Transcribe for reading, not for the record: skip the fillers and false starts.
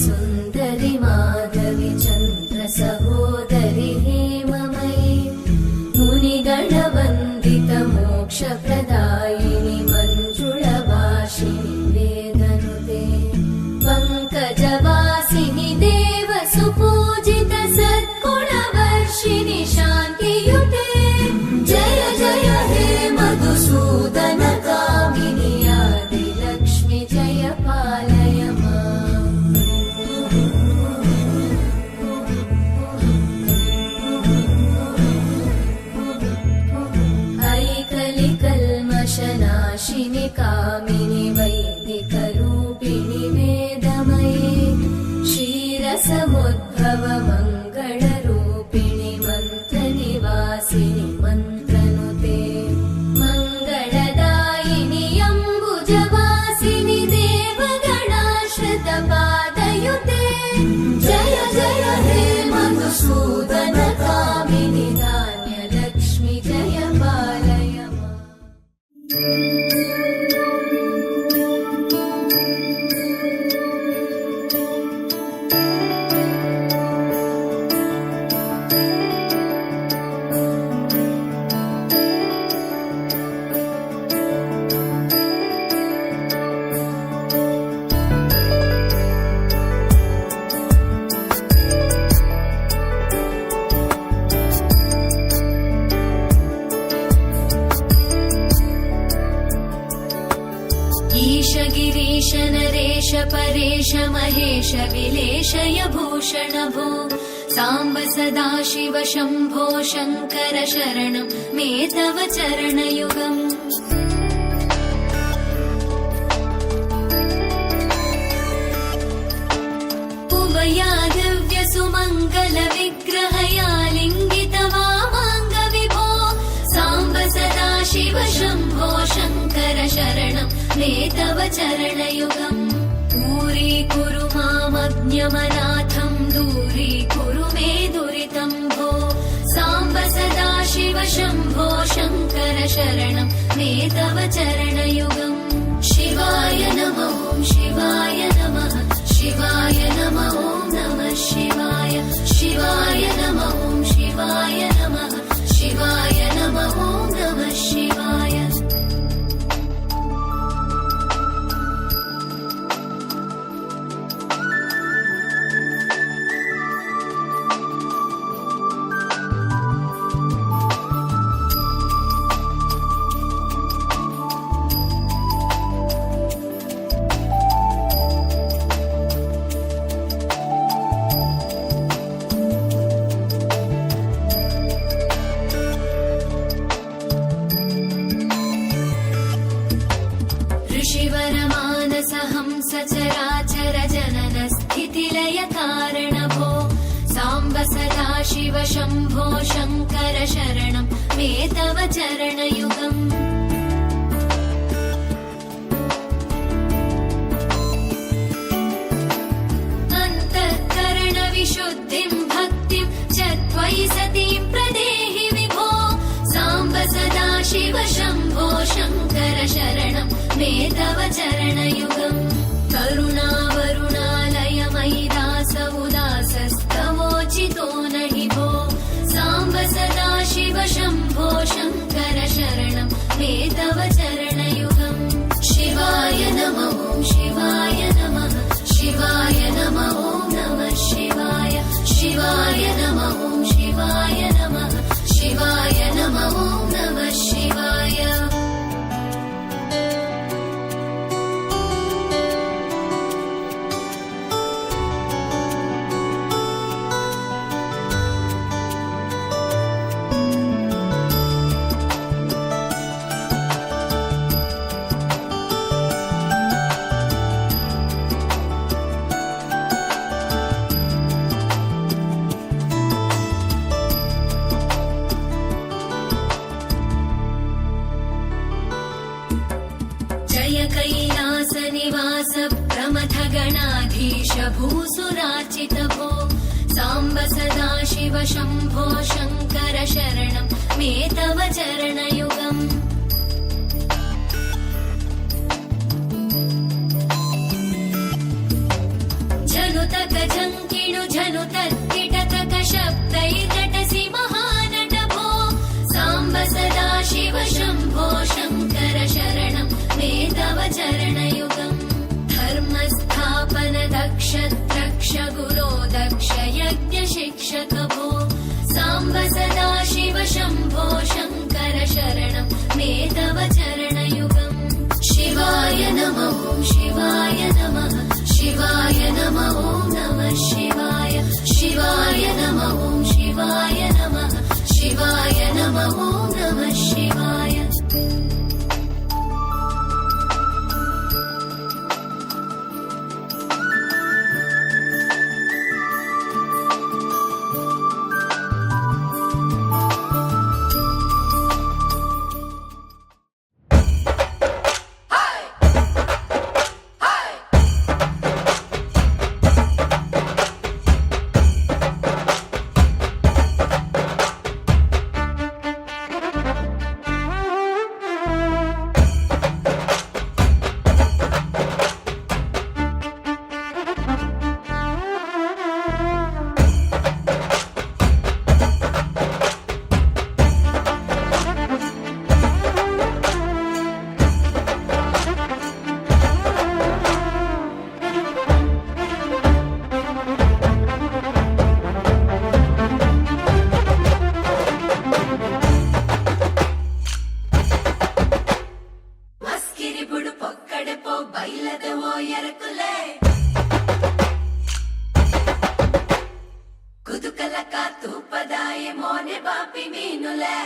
सुन्दरि माधवि चन्द्र सहोदरि हेममयि मुनिगणवन्दित मोक्षप्रदायिनि मञ्जुळभाषिणि वेदनुते पङ्कजवासिनि देवसुपूजित सद्गुणवर्षिणि शान्तियुते जय जय हे मधुसूदन कामिनि आदिलक्ष्मि जय पालय नाशिनि कामिनि वैदिकरूपिणि वेदमयि क्षीरसमुद्भव मङ्गलरूपिणि मन्त्रनिवासिनि मन्त्रनुते मङ्गलदायिनि अम्बुजवासिनि देवगणाश्रितपादयुते जय जय हे मधुसूदन कामिनि धान्यलक्ष्मि जय पालय गिरीश नरेश परेश महेश विलेशय भूषण भो साम्ब सदाशिव शम्भो शङ्कर शरणं मे तव चरणयुगम् उमया दिव्य सुमङ्गल विग्रहया लिङ्गित वामाङ्ग विभो साम्ब सदाशिव शम्भो शङ्कर शरणं मे तव चरणयुगम् दूरीकुरु मामज्ञमनाथं दूरीकुरु मे दुरितं भो साम्ब सदाशिव शम्भो शङ्कर शरणं मे तव चरणयुगम् शिवाय नमः शिवाय नमः शिवाय नमः नमः शिवाय शिवाय नमः शिवाय नमः शिवाय नमः नमः शिवाय चराचर जनन स्थितिलय कारण भो साम्ब सदा शिव शम्भो शङ्कर शरणं मे तव चरणयुगम् विशुद्धिं भक्तिं च त्वयि सतीं प्रदेहि विभो साम्ब सदा शिव शम्भो शङ्कर शरणं मे तव चरणयुगम् करुणावरुणालय मयि दास उदासस्तवोचितो न हि भो साम्ब सदा शिव शम्भो शङ्कर शरणं मे तव चरणयुगम् शिवाय नमः शिवाय नमः शिवाय नमः नमः शिवाय शिवाय नमः शिवाय नमः शिवाय नमः नमः शिवाय कैलासनिवास प्रमथ गणाधीश भूसुरार्चित भो साम्ब सदा शिव शम्भो शङ्कर शरणं मे तव चरणयुगम् झनुतक झङ्किणु झनुतत्किटतक शब्दैर्नटसि महानट भो साम्ब सदा शिव शम्भो शङ्कर शरणं मे तव चरणयुगम् धर्मस्थापन दक्ष द्रक्ष गुरो दक्ष यज्ञ शिक्षक भो साम्ब सदा शिव शम्भो शङ्कर शरणं मे तव चरणयुगम् शिवाय नमः शिवाय नमः शिवाय नमः नमः शिवाय शिवाय नमः शिवाय नमः शिवाय नमः नमः शिवाय ಕುದುಕಲಕ ತೂಪದಾಯ ಮೋನೆ ಬಾಪಿ ಮೀನುಲೆ